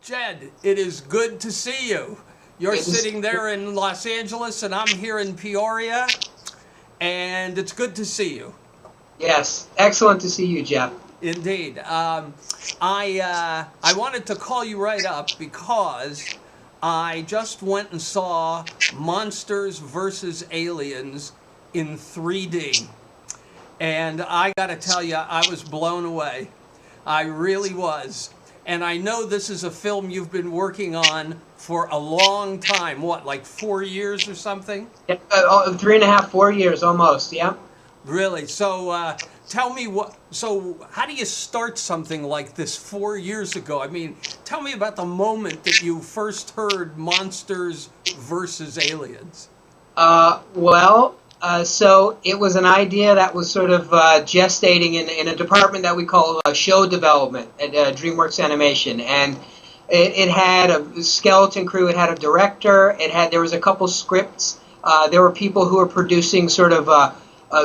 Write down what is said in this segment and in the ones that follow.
Jed, it is good to see you. You're sitting there in Los Angeles, and I'm here in Peoria, and it's good to see you. Yes, excellent to see you, Jeff. Indeed. I wanted to call you right up because I just went and saw Monsters vs. Aliens in 3D. And I got to tell you, I was blown away. I really was. And I know this is a film you've been working on for a long time. What, like 4 years or something? 3.5, 4 years almost, yeah. Really? So tell me how do you start something like this 4 years ago? I mean, tell me about the moment that you first heard Monsters versus Aliens. So it was an idea that was sort of gestating in a department that we call show development at DreamWorks Animation, and it had a skeleton crew. It had a director. There was a couple scripts. There were people who were producing sort of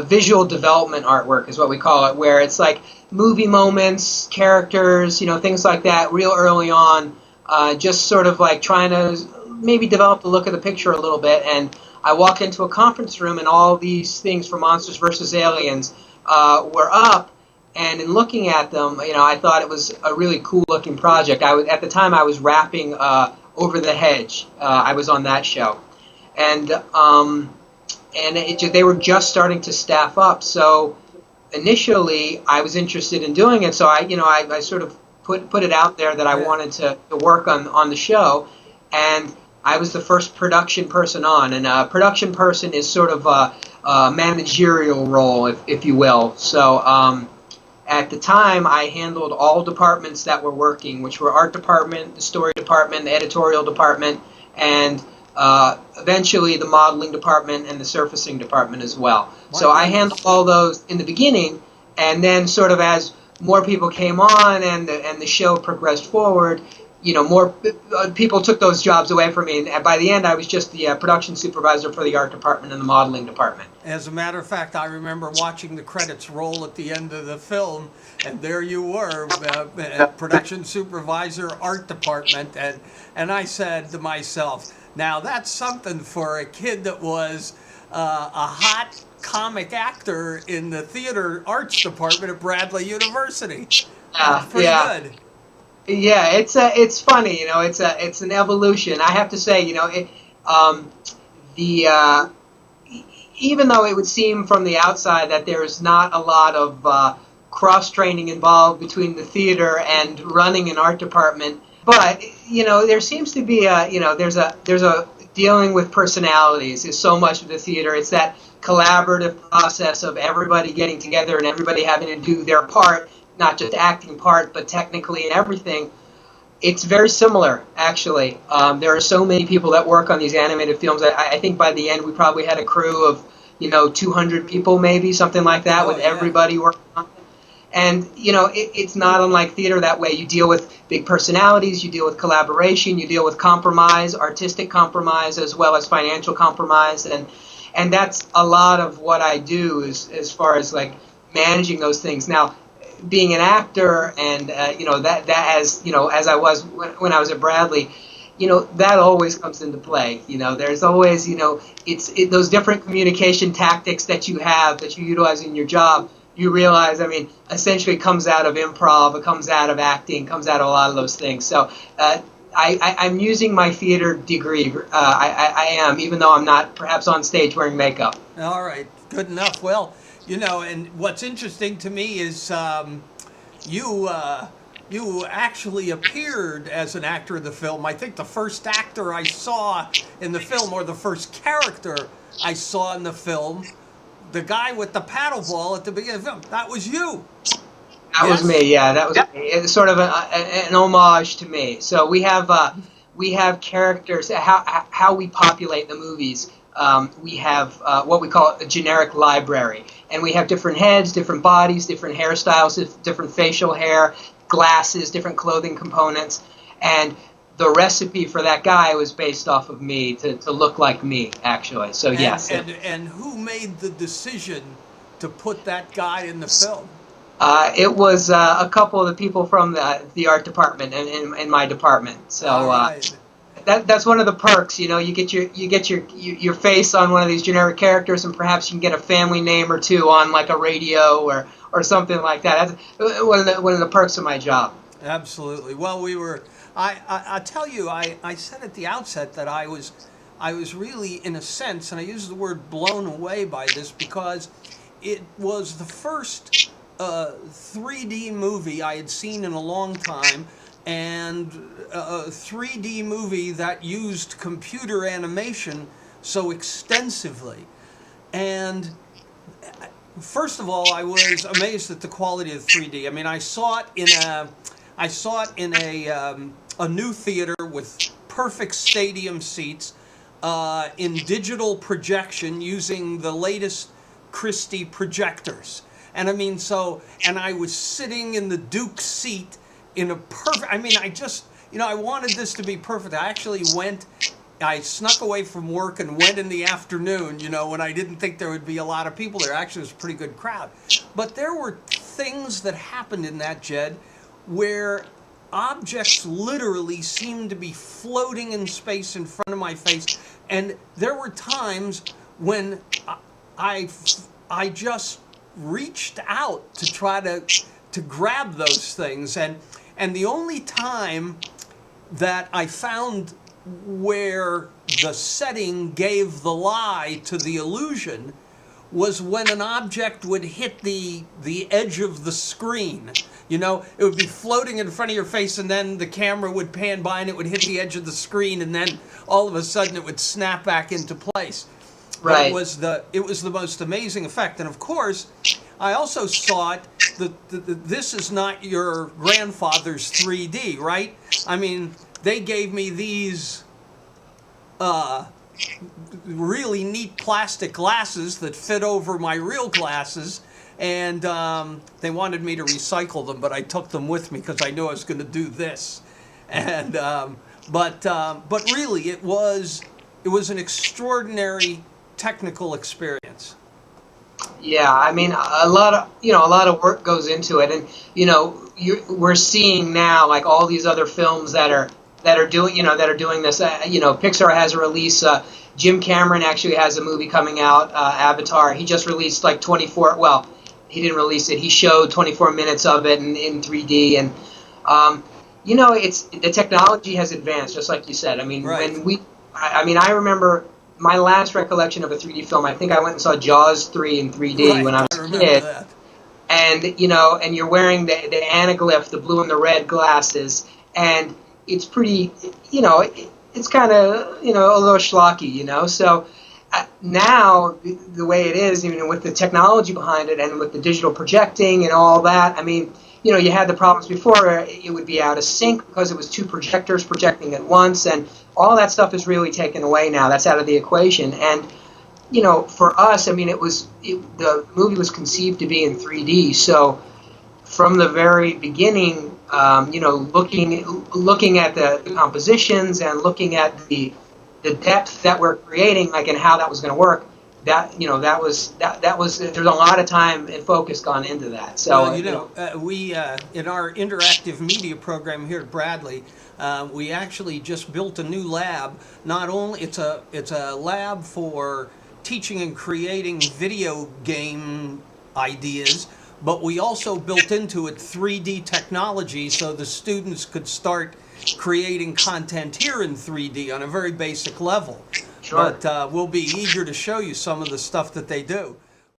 visual development artwork, is what we call it, where it's like movie moments, characters, things like that, real early on, just sort of like trying to maybe develop the look of the picture a little bit. And I walked into a conference room, and all these things for Monsters vs. Aliens were up. And in looking at them, I thought it was a really cool-looking project. At the time, I was wrapping Over the Hedge. I was on that show, and they were just starting to staff up. So initially, I was interested in doing it. So I sort of put it out there that I wanted to work on the show, and I was the first production person on, and a production person is sort of a managerial role, if you will. So at the time, I handled all departments that were working, which were art department, the story department, the editorial department, and eventually the modeling department and the surfacing department as well. So I handled all those in the beginning, and then sort of as more people came on and the show progressed forward, more people took those jobs away from me, and by the end, I was just the production supervisor for the art department and the modeling department. As a matter of fact, I remember watching the credits roll at the end of the film, and there you were, production supervisor, art department, and I said to myself, now that's something for a kid that was a hot comic actor in the theater arts department at Bradley University. Pretty good. Yeah, it's funny, it's an evolution. I have to say, even though it would seem from the outside that there's not a lot of cross training involved between the theater and running an art department, but there seems to be there's a dealing with personalities is so much of the theater. It's that collaborative process of everybody getting together and everybody having to do their part. Not just acting part, but technically and everything. It's very similar, actually. There are so many people that work on these animated films. I think by the end we probably had a crew of, 200 people maybe, something like that, with everybody working on it. And, it's not unlike theater that way. You deal with big personalities, you deal with collaboration, you deal with compromise, artistic compromise, as well as financial compromise. And that's a lot of what I do as far as, like, managing those things. Now, being an actor and that as I was when I was at Bradley, that always comes into play. There's always it's those different communication tactics that you utilize in your job. You realize, essentially it comes out of improv, it comes out of acting, comes out of a lot of those things. So I'm using my theater degree. I am, even though I'm not perhaps on stage wearing makeup. All right, good enough. Well. And what's interesting to me is you actually appeared as an actor in the film. I think the first actor I saw in the film, or the first character I saw in the film, the guy with the paddle ball at the beginning of the film, that was you. That was me, yeah. That was me. It's sort of an homage to me. So we have characters, how we populate the movies. We have what we call a generic library. And we have different heads, different bodies, different hairstyles, different facial hair, glasses, different clothing components. And the recipe for that guy was based off of me to look like me, actually. So, yes. And who made the decision to put that guy in the film? It was a couple of the people from the art department in my department. So All right. that's one of the perks. You know, you get your face on one of these generic characters, and perhaps you can get a family name or two on like a radio or something like that. That's one of the perks of my job. Absolutely. Well, we were. I tell you, I said at the outset that I was really, in a sense, and I use the word blown away by this because it was the first 3D movie I had seen in a long time, and a 3D movie that used computer animation so extensively. And first of all, I was amazed at the quality of 3D. I mean, I saw it in a new theater with perfect stadium seats, in digital projection using the latest Christie projectors. And I mean, and I was sitting in the Duke seat in a perfect, I mean, I wanted this to be perfect. I snuck away from work and went in the afternoon, when I didn't think there would be a lot of people there. Actually, it was a pretty good crowd. But there were things that happened in that, Jed, where objects literally seemed to be floating in space in front of my face. And there were times when I just reached out to try to grab those things. And the only time that I found where the setting gave the lie to the illusion was when an object would hit the edge of the screen. It would be floating in front of your face, and then the camera would pan by and it would hit the edge of the screen, and then all of a sudden it would snap back into place. Right. It was the most amazing effect. And of course, I also saw it. This is not your grandfather's 3D, right? I mean, they gave me these really neat plastic glasses that fit over my real glasses, and they wanted me to recycle them, but I took them with me because I knew I was going to do this. And but really, it was an extraordinary technical experience. Yeah, I mean, a lot of work goes into it, and we're seeing now like all these other films that are doing this. Pixar has a release. Jim Cameron actually has a movie coming out, Avatar. He just released like 24. Well, he didn't release it. He showed 24 minutes of it in 3D, and it's the technology has advanced, just like you said. I mean, right. I remember my last recollection of a 3D film. I think I went and saw Jaws 3 in 3D when I was a kid. That. And and you're wearing the anaglyph, the blue and the red glasses, and it's pretty, it's kind of, a little schlocky, So now the way it is, with the technology behind it and with the digital projecting and all that, I mean, you had the problems before. It would be out of sync because it was two projectors projecting at once, and all that stuff is really taken away now. That's out of the equation. And, for us, I mean, the movie was conceived to be in 3D. So from the very beginning, looking at the compositions and looking at the depth that we're creating, like, and how that was going to work, that was there's a lot of time and focus gone into that. So we in our interactive media program here at Bradley, we actually just built a new lab. Not only it's a lab for teaching and creating video game ideas, but we also built into it 3D technology so the students could start creating content here in 3D on a very basic level. Sure. But we'll be eager to show you some of the stuff that they do.